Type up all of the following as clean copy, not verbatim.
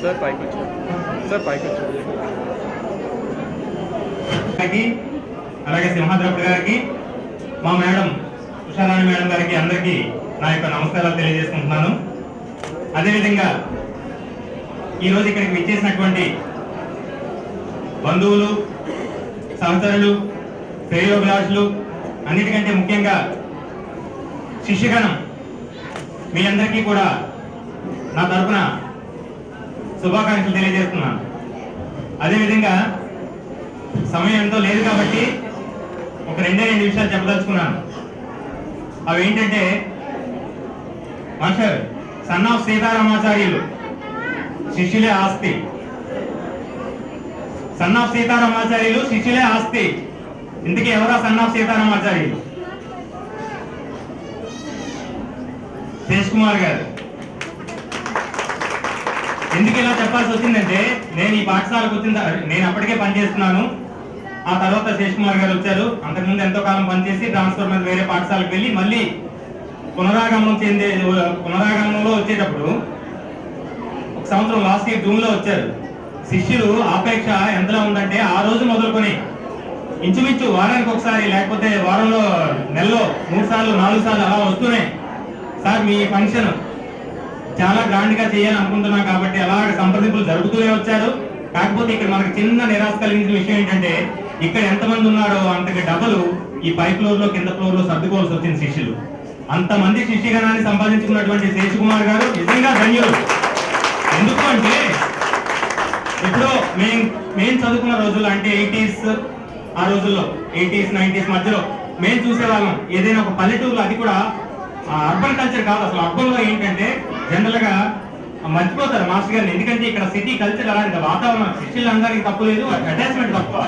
Sir పైకి వచ్చారు sir పైకి వచ్చారు అలాగే సింహాద్రపుడు గారికి మా మేడం ఉషారాణి మేడం గారికి అందరికీ నా యొక్క నమస్కారాలు తెలియజేసుకుంటున్నాను. అదేవిధంగా ఈరోజు ఇక్కడికి విచ్చేసినటువంటి బంధువులు, సహచరులు, శ్రేయోభిలాషులు, అన్నిటికంటే ముఖ్యంగా శిష్యగణం మీ అందరికీ కూడా నా తరఫున శుభాకాంక్షలు తెలియజేస్తున్నాను. అదేవిధంగా సమయం ఎంతో లేదు కాబట్టి ఒక రెండు విషయాలు చెప్పదలుచుకున్నాను. అవి ఏంటంటే, మాస్టర్ సన్ ఆఫ్ సీతారామాచార్యులు శిష్యులే ఆస్తి. సన్ ఆఫ్ సీతారామాచార్యులు శిష్యులే ఆస్తి. ఇందుకే ఎవరా సన్ ఆఫ్ సీతారామాచార్యులు? శేష్ కుమార్ గారు. ఎందుకు ఇలా చెప్పాల్సి వచ్చిందంటే, నేను ఈ పాఠశాలకు వచ్చిన నేను అప్పటికే పనిచేస్తున్నాను. ఆ తర్వాత శేష్ కుమార్ గారు వచ్చారు. అంతకుముందు ఎంతో కాలం పనిచేసి ట్రాన్స్ఫర్ మీద వేరే పాఠశాలకు వెళ్ళి మళ్ళీ పునరాగమనంలో వచ్చేటప్పుడు ఒక సంవత్సరం లాస్ట్ ఇయర్ జూన్ లో వచ్చారు. శిష్యులు ఆపేక్ష ఎంతలా ఉందంటే, ఆ రోజు మొదలుకొని ఇంచుమించు వారానికి ఒకసారి లేకపోతే వారంలో నెలలో 3 సార్లు 4 సార్లు అలా వస్తూనే, సార్ మీ ఫంక్షన్ చాలా గ్రాండ్ గా చేయాలని అనుకుంటున్నాం కాబట్టి అలా సంప్రదింపులు జరుగుతూనే వచ్చారు. కాకపోతే ఇక్కడ మనకు చిన్న నిరాశ కలిగించిన విషయం ఏంటంటే, ఇక్కడ ఎంతమంది ఉన్నారో అంతకి డబుల్ ఈ పై ఫ్లోర్ లో కింద ఫ్లోర్ లో సర్దుకోవాల్సి వచ్చింది శిష్యులు. అంతమంది శిష్యగణాన్ని సంపాదించుకున్నటువంటి శేష్ కుమార్ గారు నిజంగా ధన్యులు. ఎందుకు అంటే, ఇప్పుడు మేము చదువుకున్న రోజుల్లో అంటే 80s, ఆ రోజుల్లో 80s 90s మధ్యలో మేము చూసేవాళ్ళం. ఏదైనా ఒక పల్లెటూరులో, అది కూడా అర్బన్ కల్చర్ కాదు అసలు. అర్బన్ లో ఏంటంటే జనరల్ గా మర్చిపోతారు మాస్టర్ గారిని. ఎందుకంటే ఇక్కడ సిటీ కల్చర్ అలాంటి వాతావరణం, శిష్యులందరికీ తప్పు లేదు, అటాచ్మెంట్ తక్కువ.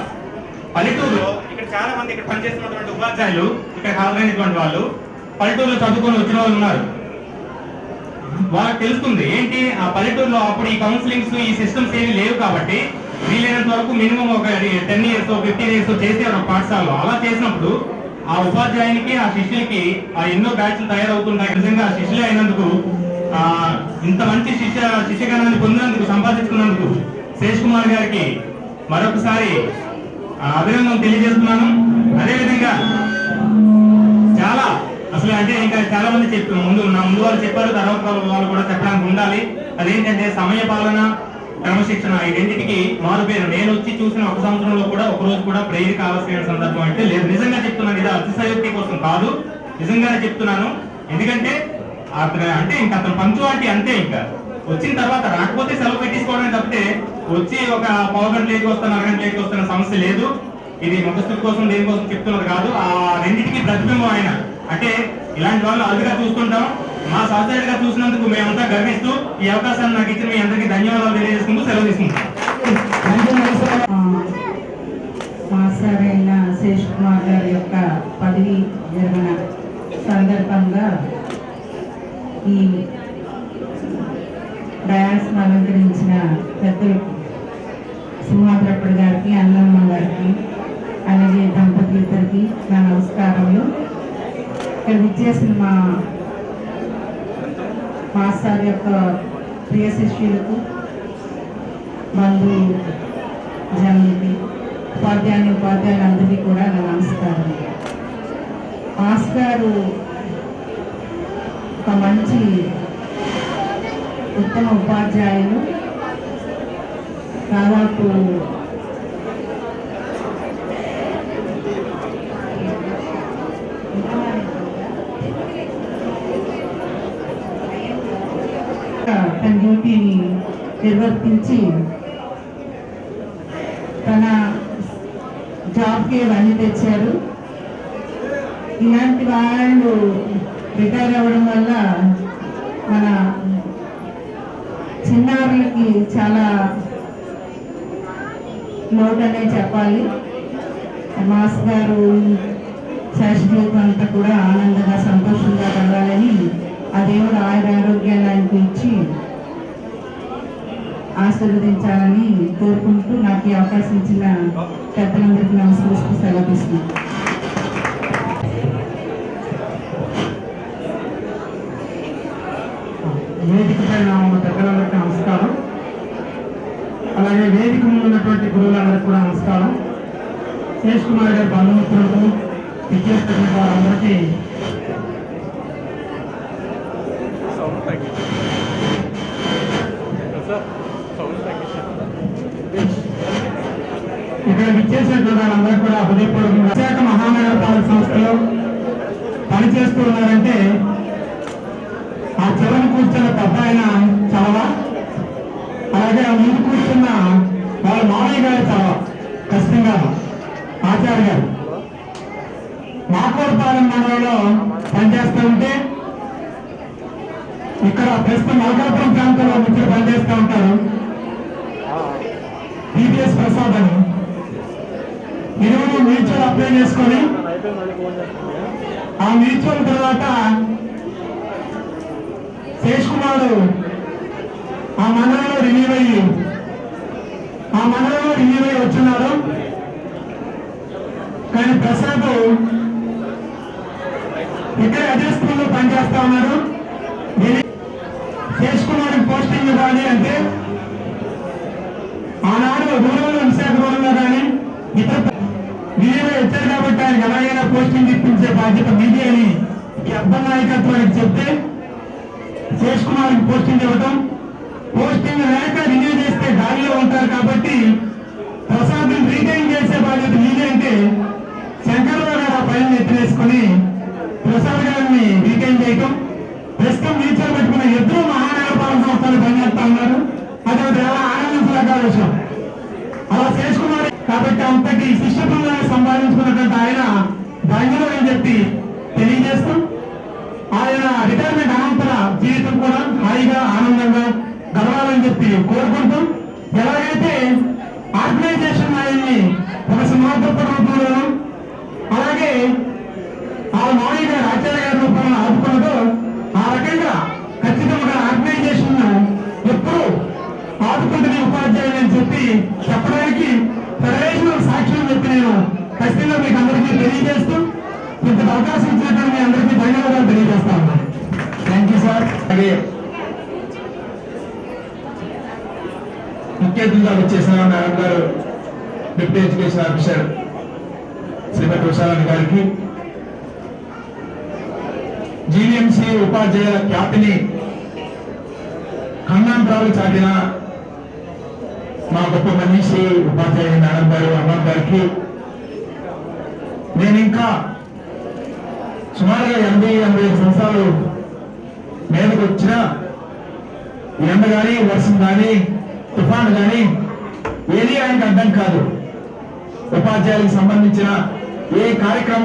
పల్లెటూరులో ఇక్కడ చాలా మంది ఇక్కడ పనిచేస్తున్నటువంటి ఉపాధ్యాయులు, ఇక్కడ హాజరైనటువంటి వాళ్ళు పల్లెటూరులో చదువుకొని వచ్చిన వాళ్ళు ఉన్నారు. వాళ్ళకి తెలుస్తుంది ఏంటి ఆ పల్లెటూరులో అప్పుడు ఈ కౌన్సిలింగ్స్, ఈ సిస్టమ్స్ ఏమి లేవు కాబట్టి వీలైనంత వరకు మినిమం ఒక 10 years 15 years చేసేవారు పాఠశాలలో. అలా చేసినప్పుడు ఆ ఉపాధ్యాయునికి, ఆ శిష్యులకి ఎన్నో బ్యాచ్లు తయారవుతుంటాయి. నిజంగా ఆ శిష్యులే అయినందుకు, ఇంత మంచి శిష్యగణాన్ని పొందినందుకు, సంపాదించుకున్నందుకు శేష్ కుమార్ గారికి మరొకసారి అభినందనలు తెలియజేస్తున్నాను. అదేవిధంగా చాలా అసలు అంటే ఇంకా చాలా మంది ముందు వాళ్ళు చెప్పారు, తర్వాత వాళ్ళు కూడా చెప్పడానికి ఉండాలి. అదేంటంటే సమయ పాలన, క్రమశిక్షణ, ఈ రెండింటికి మారుపేరు. నేను వచ్చి చూసిన ఒక సంవత్సరంలో కూడా ఒక రోజు కూడా ప్రేయర్కి ఆలస్యమైన సందర్భం అంటే లేదు. నిజంగా చెప్తున్నాను, ఇది అతిశయోక్తి కోసం కాదు, నిజంగానే చెప్తున్నాను. ఎందుకంటే అంటే ఇంకా అతను పంక్చువాలిటీ అంతే. ఇంకా వచ్చిన తర్వాత రాకపోతే సెలవు పెట్టించుకోవడానికి తప్పితే వచ్చి ఒక పావు గంట లేట్కి వస్తాను, అరగంట లేట్కి వస్తున్న సమస్య లేదు. ఇది ముఖస్థుతి కోసం దేనికోసం చెప్తున్నది కాదు. ఆ రెండింటికి ప్రతిబింబం ఆయన. అంటే ఇలాంటి వాళ్ళు అదుగా చూస్తుంటాం. మా సహచరుడిగా చూసినందుకు మేమంతా గర్విస్తూ ఈ అవకాశాన్ని నాకు ఇచ్చిన మీ అందరికీ ధన్యవాదాలు తెలియజేసుకుంటూ సెలవు తీసుకుంటాం. మాస్టర్ అయిన శేష్ కుమార్ గారి యొక్క పదవి విరమణ సందర్భంగా ఈ డయాస్ను అలంకరించిన పెద్దలకు, సింహాద్రపుడు గారికి, అన్నమ్మ గారికి, అలాగే దంపతులిద్దరికి నా నమస్కారములు. ఇక్కడ విచ్చేసిన మా మాస్టర్ యొక్క ప్రియ శిష్యులకు, బంధు జనులకి, ఉపాధ్యాయులందరికీ కూడా నా నమస్కారం. మాస్టారు ఒక మంచి ఉత్తమ ఉపాధ్యాయులు. దాదాపు తన డ్యూటీని నిర్వర్తించి తన జాబ్కి ఇవన్నీ తెచ్చారు. ఇలాంటి వాళ్ళు రిటైర్ అవ్వడం వల్ల మన చిన్నారులకి చాలా లోటు అనే చెప్పాలి. మాస్ గారు శాశ్వత అంతా కూడా ఆనందంగా, సంతోషంగా కలగాలని ఆ దేవుడు ఆరోగ్యాన్ని ఆయనకు ఇచ్చి ఆశీర్వదించాలని కోరుకుంటూ నాకు ఈ అవకాశం ఇచ్చిన పెద్దలందరికీ నమస్కరిస్తూ సెలవు తీసుకున్నాను. వేదికపై ఉన్న పెద్దలందరికీ నమస్కారం. అలాగే వేదిక ముందు ఉన్నటువంటి గురువులందరికీ కూడా నమస్కారం. శేష్ కుమార్ గారి బంధుమిత్రులకు విచ్చేసినటువంటి వారందరికీ సౌండ్ తగ్గించండి సార్, సౌండ్ తగ్గించండి. ఇక్కడ విచ్చేసినటువంటి వాళ్ళందరూ కూడా హృదయపూర్వకంగా విశాఖ మహానగరపాలక సంస్థలో పనిచేస్తూ ఉన్నారంటే ఆ చివరి కూర్చున్న పెద్ద ఆయన చలవ, అలాగే ఆ ముందు కూర్చున్న వాళ్ళ మామయ్య గారి చలవ కష్టంగా ఆచార్య గారు మాకోడపాలెం మండలంలో పనిచేస్తూ ఉంటే ఇక్కడ ప్రస్తుతం మల్కాపురం ప్రాంతంలో ముఖ్య పనిచేస్తూ ఉంటారు టీపీఎస్ ప్రసాద్ అని. ఇరువురు మ్యూచువల్ అప్లై చేసుకొని ఆ మ్యూచువల్ తర్వాత శేష్ కుమార్ ఆ మండలంలో రిలీవ్ అయ్యి వచ్చున్నారు. కానీ ప్రసాద్ ఇక్కడ అదే స్కూల్లో పనిచేస్తా ఉన్నారు. శేష్ కుమార్ పోస్టింగ్ ఇవ్వాలి అంటే ఆనాడు రూరల్ విశాఖ రూరల్లో కానీ ఇతర మీరే వచ్చారు కాబట్టి ఆయనకు ఎలాగైనా పోస్టింగ్ ఇప్పించే బాధ్యత మీదే అని ఈ అబ్బన్ నాయకత్వానికి చెప్తే శేష్ కుమార్ పోస్టింగ్ ఇవ్వటం, పోస్టింగ్ లేక రిన్యూ చేస్తే గాలిలో ఉంటారు కాబట్టి ప్రసాద్ రీటైన్ చేసే బాధ్యత మీదే అంటే శంకర్రావు గారు ఆ పైన ఎత్తినేసుకుని ప్రసాద్ గారిని రీటైన్ చేయటం. ప్రస్తుతం మ్యూచువల్ పెట్టుకున్న ఇద్దరు మహానగరపాలక సంస్థలు పనిచేస్తా ఉన్నారు. అది చాలా ఆనందించదగ్గ విషయం. అలా శేష్ కుమార్ కాబట్టి అంతటి శిష్య బృందాన్ని సంపాదించుకున్నటువంటి ఆయన ధన్యులు అని చెప్పి తెలియజేస్తూ ఆయన రిటైర్మెంట్ అనంతర జీవితం కూడా హాయిగా ఆనందంగా గడవాలని చెప్పి కోరుకుంటూ, ఎలాగైతే ఆర్గనైజేషన్ ఆయన్ని ఒక సమర్పణ రూపంలోనూ అలాగే ఆ మామయ్య గారు ఆచార్య గారి రూపంలో ఆదుకున్నదో ఆ రకంగా ఖచ్చితంగా ఆర్గనైజేషన్ ఎప్పుడు ఆదుకుంటున్న ఉపాధ్యాయులు అని చెప్పి చెప్పడానికి ఫెడరేషన్ సాక్ష్యం చెప్పి నేను ఖచ్చితంగా మీకు అందరికీ తెలియజేస్తూ ఇంత అవకాశం ఇచ్చినట్టు మీ అందరికీ ధన్యవాదాలు తెలియజేస్తా ఉన్నాను. Thank you sir. అలాగే ముఖ్య అతిథిగా వచ్చేసిన మేడం గారు డిప్యూటీ ఎడ్యుకేషన్ ఆఫీసర్ శ్రీమతి ఉషారాణి గారికి, జీవీఎంసీ ఉపాధ్యాయుల ఖ్యాతిని ఖండాంతరాలు చాటిన మా గొప్ప మనిషి ఉపాధ్యాయులు మేడం గారు అమ్మ గారికి, నేను ఇంకా సుమారుగా 80-85 సంవత్సరాలు మీదకి వచ్చిన ఎండ కానీ వర్షం కానీ తుఫాను కానీ ఏది ఆయనకు అర్థం కాదు. ఉపాధ్యాయులకు సంబంధించిన ఏ కార్యక్రమం